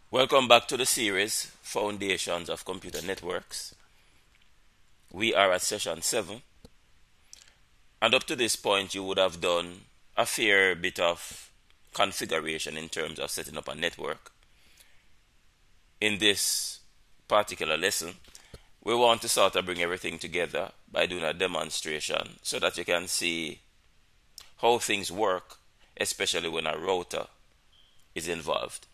Welcome back to the series Foundations of Computer Networks. We are at session 7, and up to this point, you would have done a fair bit of configuration in terms of setting up a network. In this particular lesson, we want to sort of bring everything together by doing a demonstration so that you can see how things work, especially when a router is involved.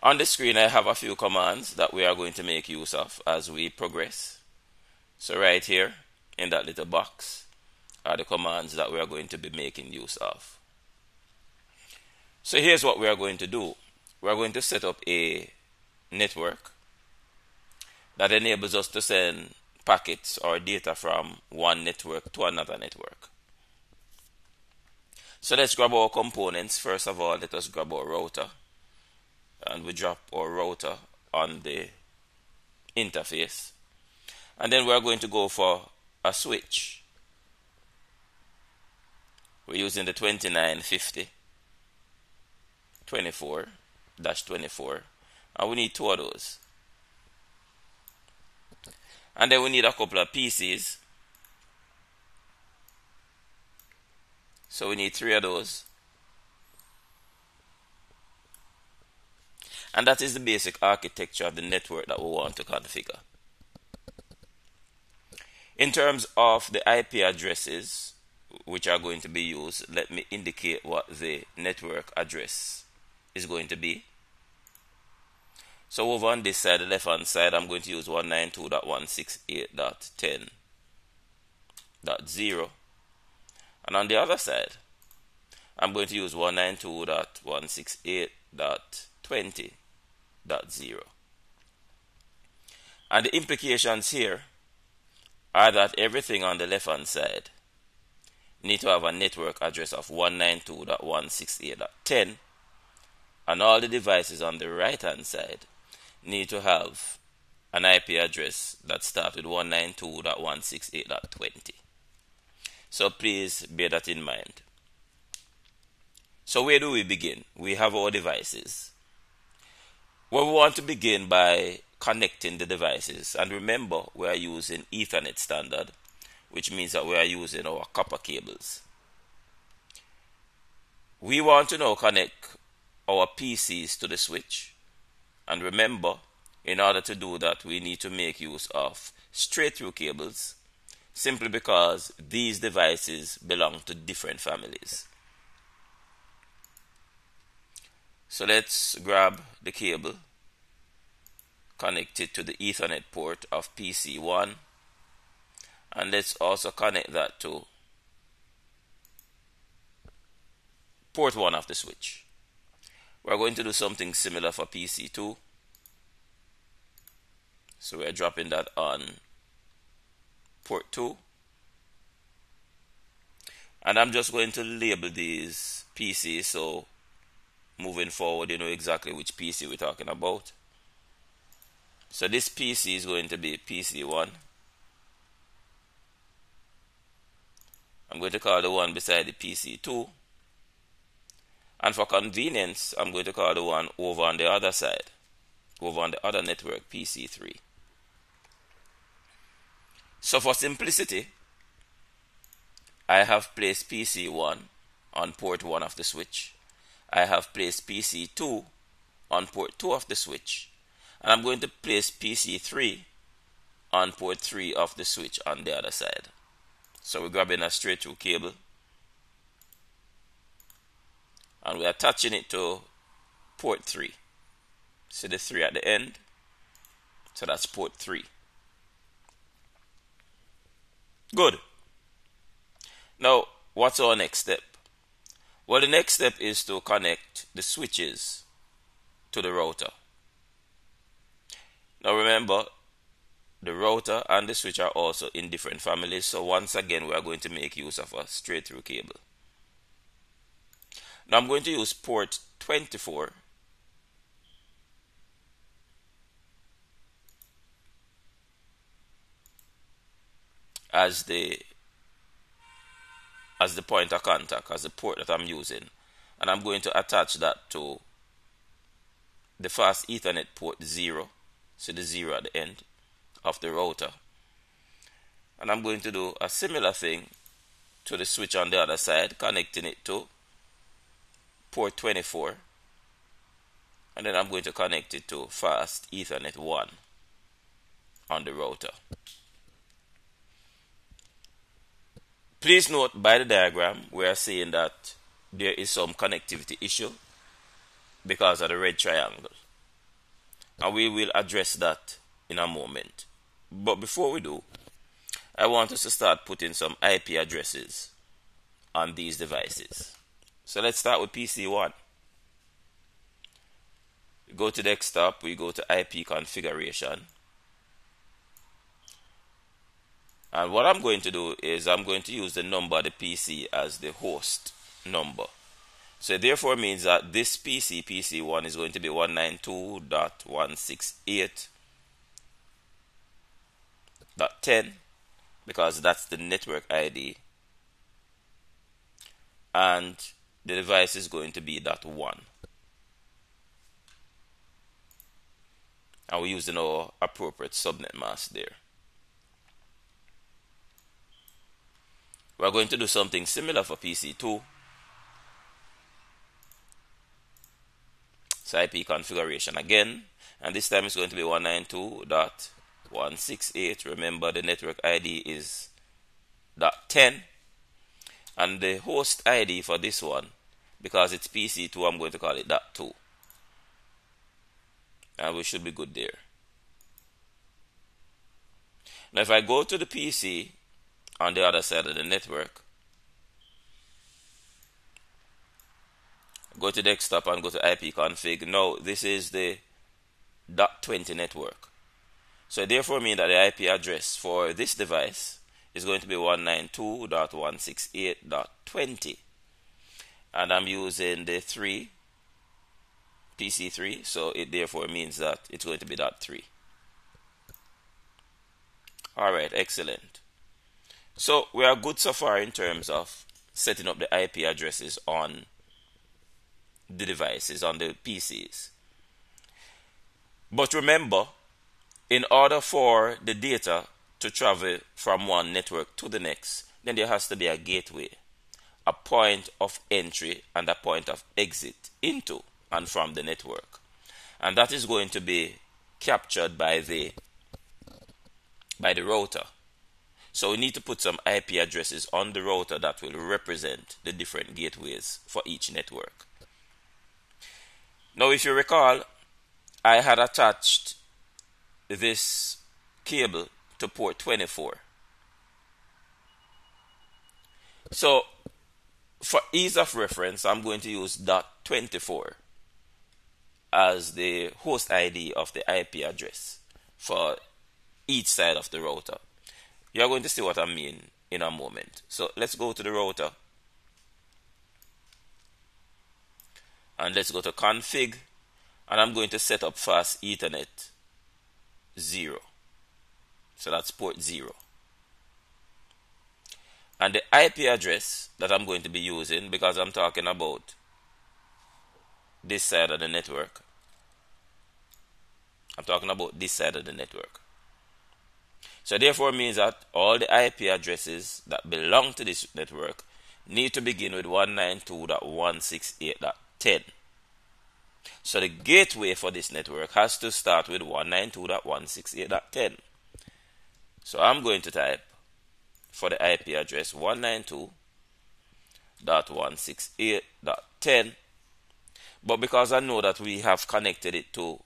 On the screen, I have a few commands that we are going to make use of as we progress. So right here in that little box are the commands that we are going to be making use of. So here's what we are going to do. We are going to set up a network that enables us to send packets or data from one network to another network. So let's grab our components. First of all, let us grab our router, and we drop our router on the interface, and then we're going to go for a switch. We're using the 2950 24-24, and we need two of those. And then we need a couple of PCs, so we need 3 of those. And that is the basic architecture of the network that we want to configure. In terms of the IP addresses which are going to be used, let me indicate what the network address is going to be. So over on this side, the left hand side, I'm going to use 192.168.10.0, and on the other side I'm going to use 192.168.20.0. And the implications here are that everything on the left hand side need to have a network address of 192.168.10, and all the devices on the right hand side need to have an IP address that starts with 192.168.20. So please bear that in mind. So where do we begin? We have our devices. Well, we want to begin by connecting the devices, and remember, we are using Ethernet standard, which means that we are using our copper cables. We want to now connect our PCs to the switch, and remember, in order to do that, we need to make use of straight through cables, simply because these devices belong to different families. So let's grab the cable, connect it to the Ethernet port of PC1, and let's also connect that to port 1 of the switch. We're going to do something similar for PC2. So we're dropping that on port 2. And I'm just going to label these PCs, so moving forward you know exactly which PC we're talking about. So this PC is going to be PC1. I'm going to call the one beside the PC2. And for convenience, I'm going to call the one over on the other side, over on the other network, PC3. So for simplicity, I have placed PC1 on port 1 of the switch. I have placed PC2 on port 2 of the switch. And I'm going to place PC3 on port 3 of the switch on the other side. So we're grabbing a straight through cable, and we're attaching it to port 3. See the 3 at the end? So that's port 3. Good. Now, what's our next step? Well, the next step is to connect the switches to the router. Now remember, the router and the switch are also in different families, so once again we are going to make use of a straight through cable. Now I'm going to use port 24 as the point of contact, as the port that I'm using, and I'm going to attach that to the fast Ethernet port 0, so the 0 at the end of the router. And I'm going to do a similar thing to the switch on the other side, connecting it to port 24. And then I'm going to connect it to fast Ethernet 1 on the router. Please note by the diagram we are saying that there is some connectivity issue because of the red triangle. And we will address that in a moment. But before we do, I want us to start putting some IP addresses on these devices. So let's start with PC1. Go to desktop, we go to IP configuration. And what I'm going to do is I'm going to use the number of the PC as the host number. So it therefore means that this PC, PC1, is going to be 192.168.10 because that's the network ID. And the device is going to be .1. And we use our appropriate subnet mask there. We're going to do something similar for PC2. So IP configuration again, and this time it's going to be 192.168. Remember the network ID is .10, and the host ID for this one, because it's PC2, I'm going to call it .2, and we should be good there. Now if I go to the PC on the other side of the network, go to desktop and go to IP config. Now this is the .20 network. So it therefore means that the IP address for this device is going to be 192.168.20. And I'm using the 3, PC3, so it therefore means that it's going to be .3. Alright, excellent. So we are good so far in terms of setting up the IP addresses on the devices, on the PCs. But remember, in order for the data to travel from one network to the next, then there has to be a gateway, a point of entry and a point of exit into and from the network. And that is going to be captured by the router. So we need to put some IP addresses on the router that will represent the different gateways for each network. Now if you recall, I had attached this cable to port 24. So for ease of reference, I'm going to use .24 as the host ID of the IP address for each side of the router. You're going to see what I mean in a moment. So let's go to the router. And let's go to config. And I'm going to set up fast Ethernet 0. So that's port 0. And the IP address that I'm going to be using, because I'm talking about this side of the network. I'm talking about this side of the network. So therefore means that all the IP addresses that belong to this network need to begin with 192.168.10. So the gateway for this network has to start with 192.168.10. So I'm going to type for the IP address 192.168.10. But because I know that we have connected it to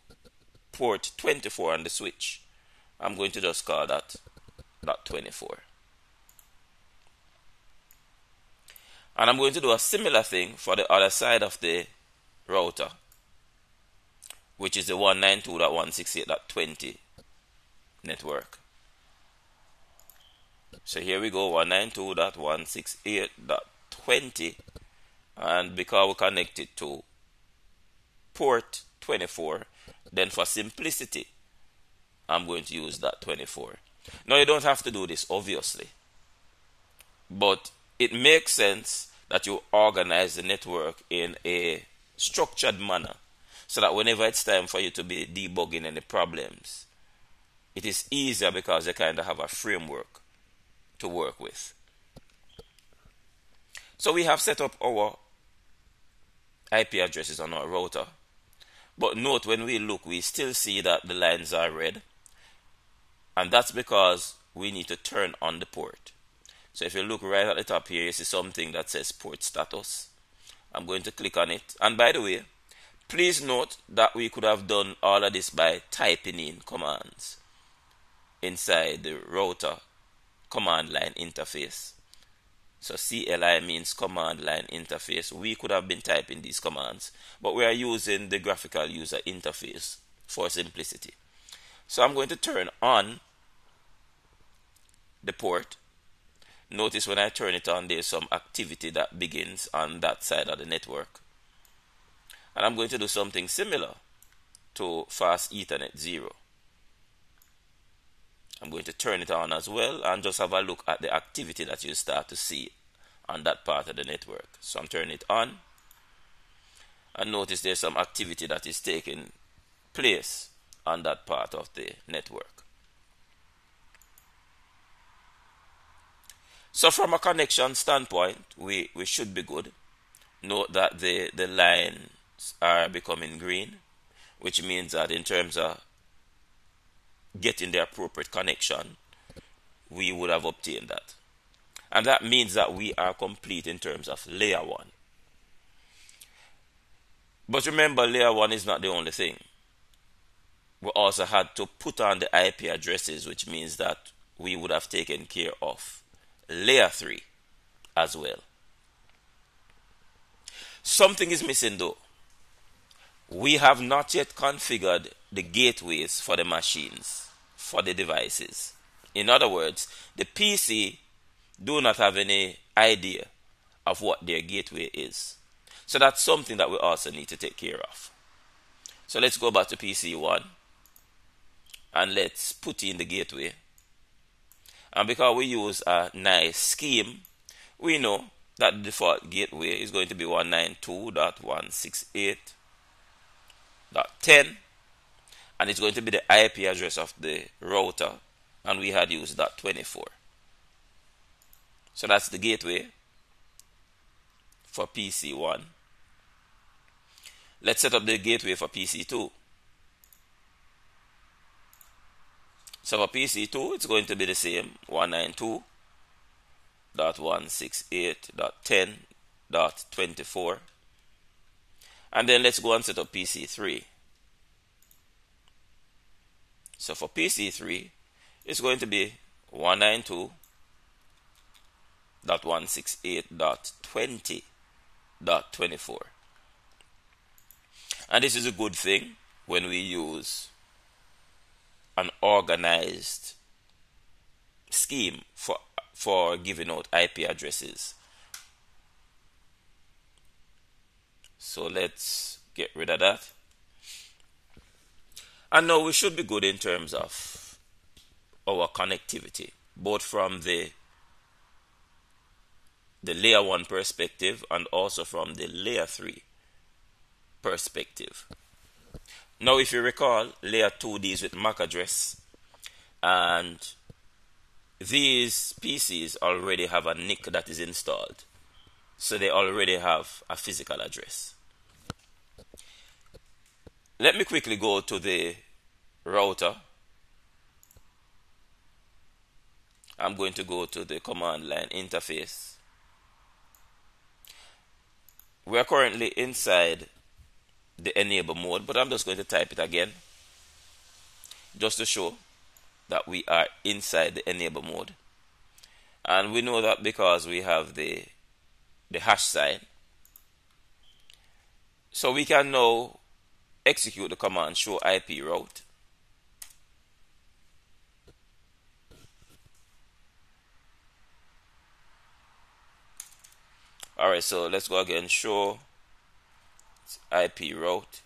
port 24 on the switch, I'm going to just call that .24. And I'm going to do a similar thing for the other side of the router, which is the 192.168.20 network. So here we go, 192.168.20, and because we connect it to port 24, then for simplicity, I'm going to use that 24. Now you don't have to do this, obviously, but it makes sense that you organize the network in a structured manner so that whenever it's time for you to be debugging any problems, it is easier because you kind of have a framework to work with. So we have set up our IP addresses on our router, but note when we look, we still see that the lines are red, and that's because we need to turn on the port. So if you look right at the top here, you see something that says port status. I'm going to click on it, and by the way, please note that we could have done all of this by typing in commands inside the router command line interface. So CLI means command line interface. We could have been typing these commands, but we are using the graphical user interface for simplicity. So I'm going to turn on the port. Notice when I turn it on, there's some activity that begins on that side of the network. And I'm going to do something similar to fast Ethernet 0. I'm going to turn it on as well and just have a look at the activity that you start to see on that part of the network. So I'm turning it on, and notice there's some activity that is taking place on that part of the network. So from a connection standpoint, we should be good. Note that the lines are becoming green, which means that in terms of getting the appropriate connection, we would have obtained that. And that means that we are complete in terms of layer 1. But remember, layer 1 is not the only thing. We also had to put on the IP addresses, which means that we would have taken care of layer 3 as well. Something is missing though. We have not yet configured the gateways for the machines, for the devices. In other words, the PC do not have any idea of what their gateway is. So that's something that we also need to take care of. So let's go back to PC 1 and let's put in the gateway. And because we use a nice scheme, we know that the default gateway is going to be 192.168.10, and it's going to be the IP address of the router, and we had used .24. So that's the gateway for PC 1. Let's set up the gateway for PC 2. So for PC 2, it's going to be the same, 192.168.10.24. And then let's go and set up PC 3. So for PC 3, it's going to be 192.168.20.24. And this is a good thing when we use an organized scheme for giving out IP addresses. So let's get rid of that. And now we should be good in terms of our connectivity, both from the layer 1 perspective and also from the layer 3 perspective. Now if you recall, layer 2 deals with MAC address, and these PCs already have a NIC that is installed, so they already have a physical address. Let me quickly go to the router. I'm going to go to the command line interface. We are currently inside the enable mode, but I'm just going to type it again just to show that we are inside the enable mode. And we know that because we have the hash sign, so we can now execute the command show IP route. Alright, so let's go again, show IP route.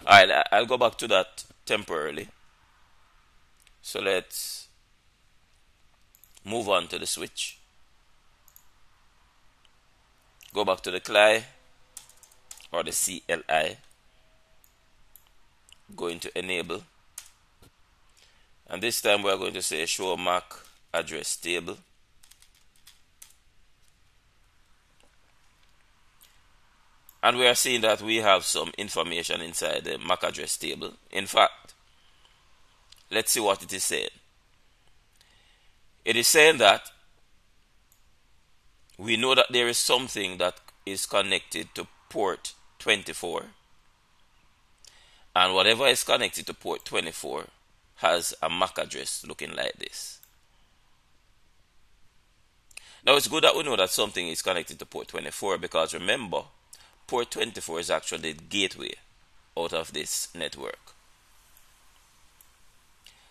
Alright, I'll go back to that temporarily. So let's move on to the switch. Go back to the CLI or the CLI, go into enable, and this time we are going to say show MAC address table. And we are seeing that we have some information inside the MAC address table. In fact, let's see what it is saying. It is saying that we know that there is something that is connected to port 24, and whatever is connected to port 24 has a MAC address looking like this. Now it's good that we know that something is connected to port 24, because remember, port 24 is actually the gateway out of this network.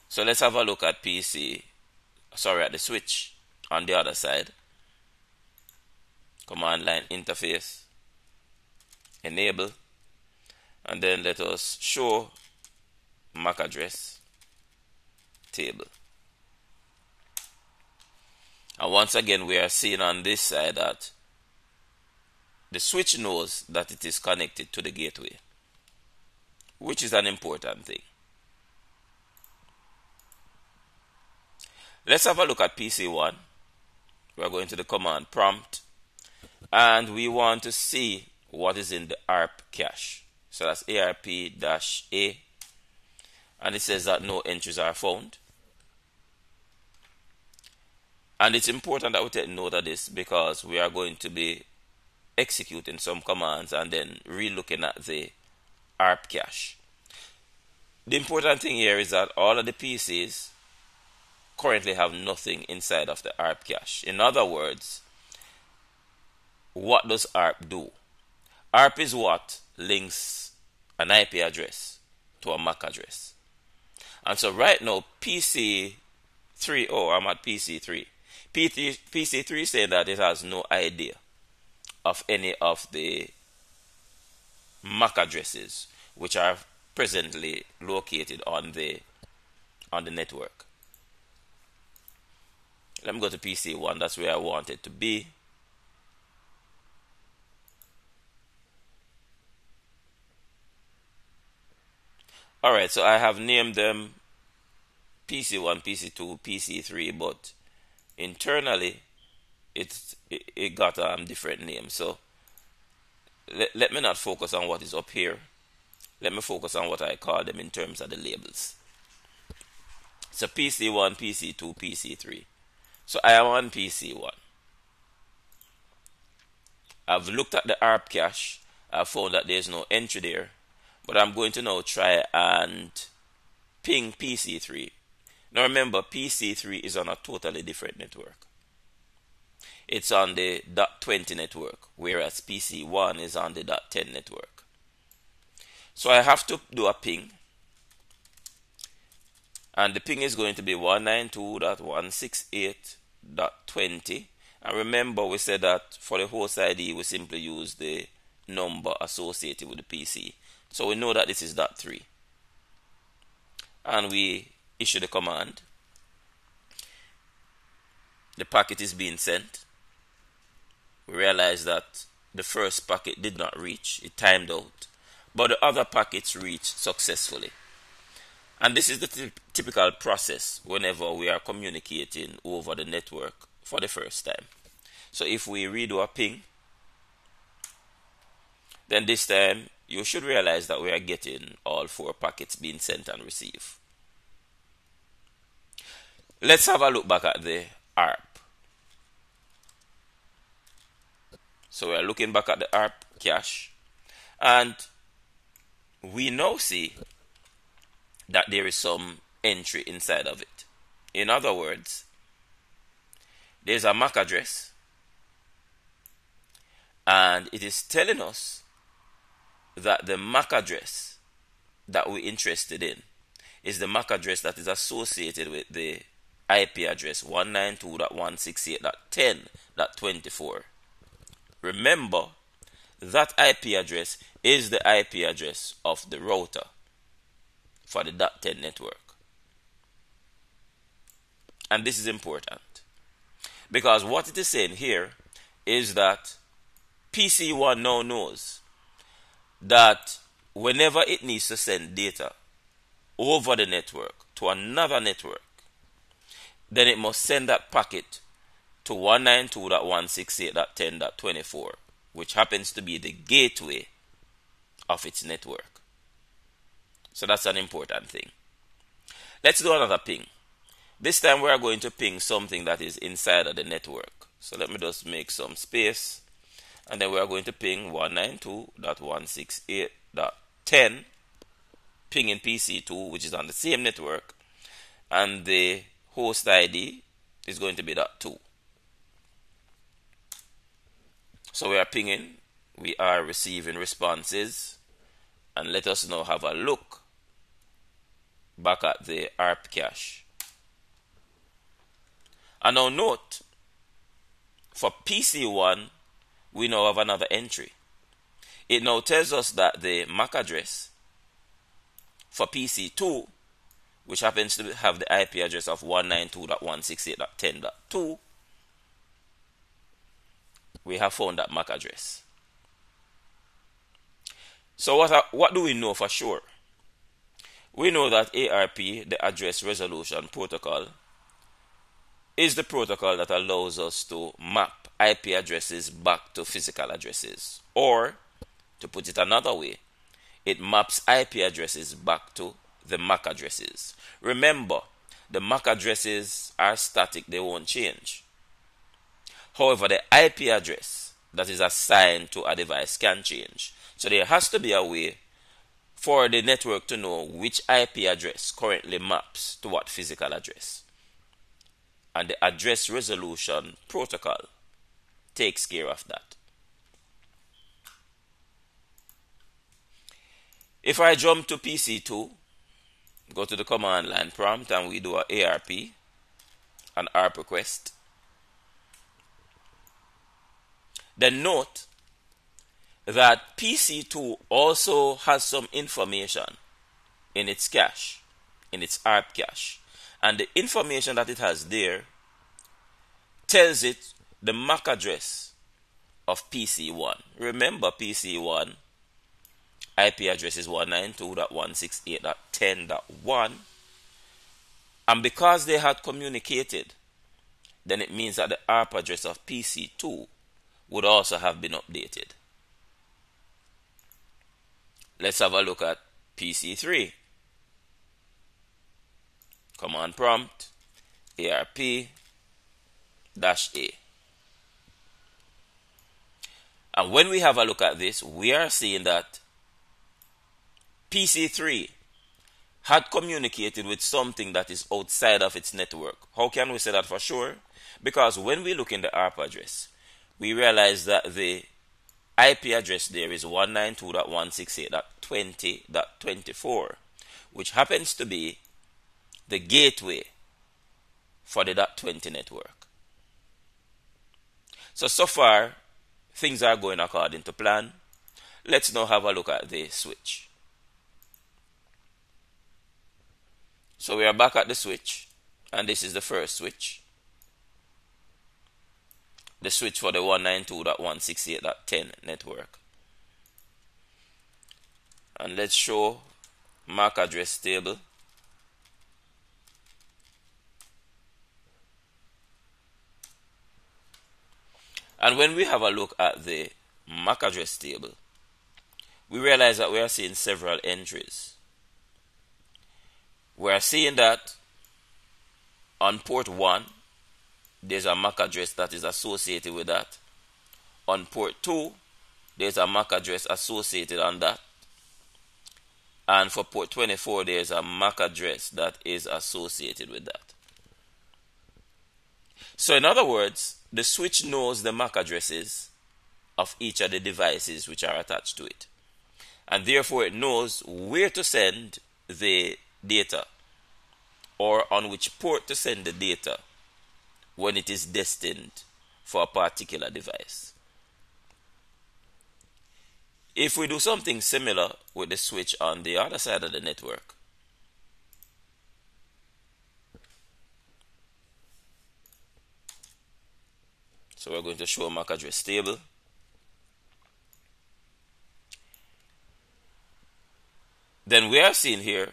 So let's have a look at at the switch on the other side. Command line interface, enable, and then let us show MAC address table. And once again, we are seeing on this side that the switch knows that it is connected to the gateway, which is an important thing. Let's have a look at PC1. We are going to the command prompt, and we want to see what is in the ARP cache. So that's ARP-A, and it says that no entries are found. And it's important that we take note of this, because we are going to be executing some commands and then re-looking at the ARP cache. The important thing here is that all of the PCs currently have nothing inside of the ARP cache. In other words, what does ARP do? ARP is what links an IP address to a MAC address. And so right now, I'm at PC3. PC3 is saying that it has no idea of any of the MAC addresses which are presently located on the network. Let me go to PC1. That's where I want it to be. Alright, so I have named them PC1, PC2, PC3, but internally it got different names. So let me not focus on what is up here. Let me focus on what I call them in terms of the labels. So PC1, PC2, PC3. So I am on PC1. I've looked at the ARP cache. I've found that there's no entry there. But I'm going to now try and ping PC3. Now remember, PC3 is on a totally different network. It's on the .20 network, whereas PC1 is on the .10 network. So I have to do a ping. And the ping is going to be 192.168.20. And remember, we said that for the host ID, we simply use the number associated with the PC. So we know that this is .3. And we issue the command. The packet is being sent. We realize that the first packet did not reach. It timed out. But the other packets reached successfully. And this is the typical process whenever we are communicating over the network for the first time. So if we redo a ping, then this time you should realize that we are getting all 4 packets being sent and received. Let's have a look back at the ARP. So we are looking back at the ARP cache, and we now see that there is some entry inside of it. In other words, there's a MAC address, and it is telling us that the MAC address that we're interested in is the MAC address that is associated with the IP address 192.168.10.24. Remember, that IP address is the IP address of the router for the .10 network. And this is important, because what it is saying here is that PC1 now knows that whenever it needs to send data over the network to another network, then it must send that packet to 192.168.10.24, which happens to be the gateway of its network. So that's an important thing. Let's do another ping. This time we are going to ping something that is inside of the network. So let me just make some space, and then we are going to ping 192.168.10, pinging PC2, which is on the same network, and the host ID is going to be .2. So we are pinging, we are receiving responses, and let us now have a look back at the ARP cache. And now note, for PC1, we now have another entry. It now tells us that the MAC address for PC2, which happens to have the IP address of 192.168.10.2, we have found that MAC address. So what do we know for sure? We know that ARP, the Address Resolution Protocol, is the protocol that allows us to map IP addresses back to physical addresses. Or, to put it another way, it maps IP addresses back to the MAC addresses. Remember, the MAC addresses are static, they won't change. However, the IP address that is assigned to a device can change. So there has to be a way for the network to know which IP address currently maps to what physical address. And the Address Resolution Protocol takes care of that. If I jump to PC2, go to the command line prompt, and we do a ARP, an ARP request, then note that PC2 also has some information in its cache, in its ARP cache. And the information that it has there tells it the MAC address of PC1. Remember, PC1 IP address is 192.168.10.1, and because they had communicated, then it means that the ARP address of PC2 would also have been updated. Let's have a look at PC3. Command prompt, ARP-A. And when we have a look at this, we are seeing that PC3 had communicated with something that is outside of its network. How can we say that for sure? Because when we look in the ARP address, we realize that the IP address there is 192.168.20.24, which happens to be the gateway for the .20 network. So far, things are going according to plan. Let's now have a look at the switch. So we are back at the switch, and this is the first switch. The switch for the 192.168.10 network. And let's show MAC address table. And when we have a look at the MAC address table, we realize that we are seeing several entries. We are seeing that on port 1, there's a MAC address that is associated with that. On port 2, there's a MAC address associated on that. And for port 24, there's a MAC address that is associated with that. So in other words, the switch knows the MAC addresses of each of the devices which are attached to it. And therefore it knows where to send the data, or on which port to send the data when it is destined for a particular device. If we do something similar with the switch on the other side of the network, so we're going to show MAC address table. then we have seen here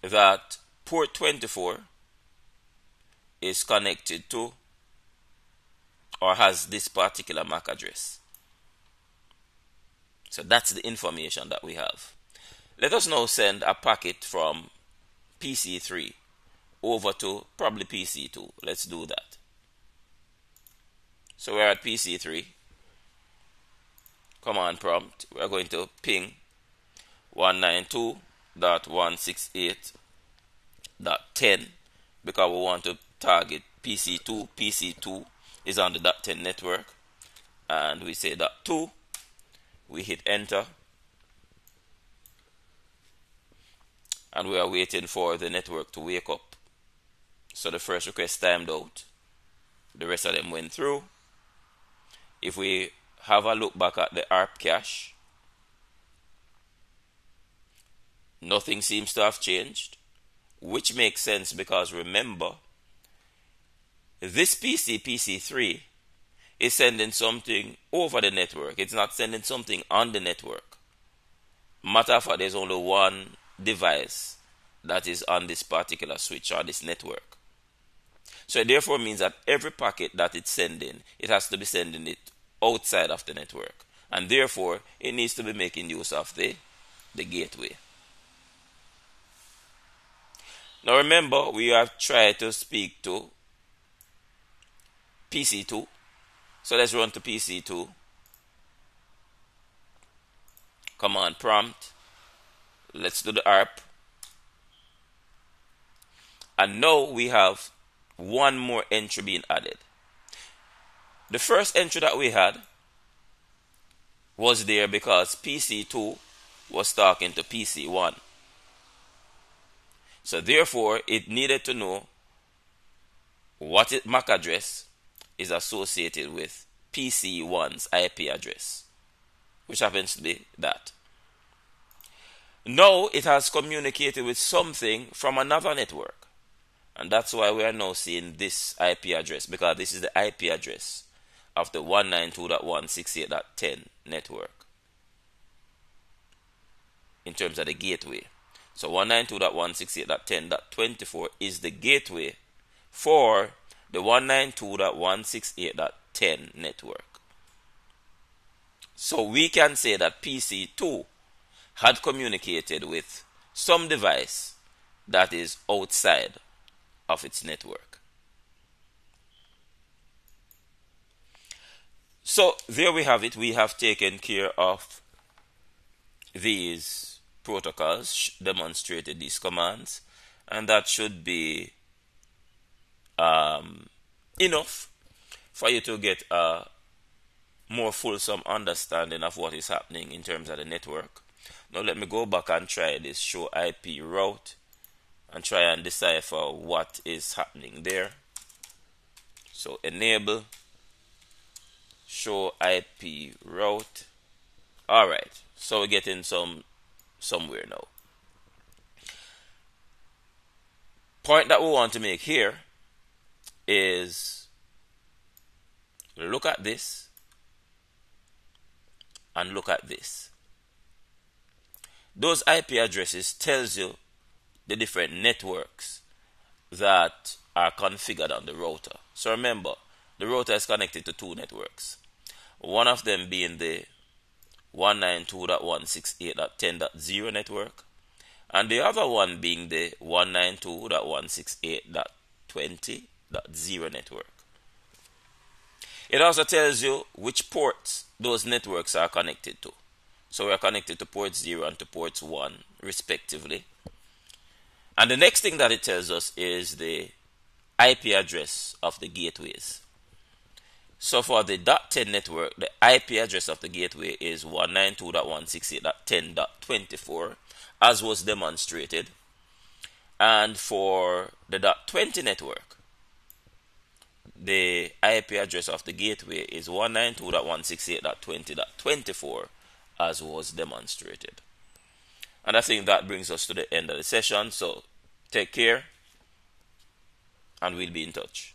that port 24 is connected to or has this particular MAC address. So that's the information that we have. Let us now send a packet from PC3 over to probably PC2. Let's do that. So we're at PC3. Command prompt. We're going to ping 192.168.10 because we want to target PC2. PC2 is on the .10 network, and we say .2. We hit enter, and we are waiting for the network to wake up. So the first request timed out, the rest of them went through. If we have a look back at the ARP cache, nothing seems to have changed, which makes sense because remember, this PC3 is sending something over the network. It's not sending something on the network. Matter of fact, there's only one device that is on this particular switch or this network. So it therefore means that every packet that it's sending, it has to be sending it outside of the network. And therefore, it needs to be making use of the gateway. Now remember, we have tried to speak to PC2. So let's run to PC2. Command prompt. Let's do the ARP. And now we have one more entry being added. The first entry that we had was there because PC2 was talking to PC1. So therefore, it needed to know what MAC address is associated with PC1's IP address, which happens to be that. Now it has communicated with something from another network, and that's why we are now seeing this IP address, because this is the IP address of the 192.168.10 network in terms of the gateway. So 192.168.10.24 is the gateway for the 192.168.10 network. So we can say that PC2 had communicated with some device that is outside of its network. So there we have it. We have taken care of these protocols, demonstrated these commands, and that should be enough for you to get a more fulsome understanding of what is happening in terms of the network. Now let me go back and try this show IP route and try and decipher what is happening there. So enable show IP route. Alright, so we're getting somewhere now. Point that we want to make here is look at this and look at this. Those IP addresses tells you the different networks that are configured on the router. So remember, the router is connected to two networks. One of them being the 192.168.10.0 network, and the other one being the 192.168.20.0 network. It also tells you which ports those networks are connected to. So we are connected to port 0 and to port 1 respectively. And the next thing that it tells us is the IP address of the gateways. So for the .10 network, the IP address of the gateway is 192.168.10.24, as was demonstrated. And for the .20 network, the IP address of the gateway is 192.168.20.24, as was demonstrated. And I think that brings us to the end of the session. So take care, and we'll be in touch.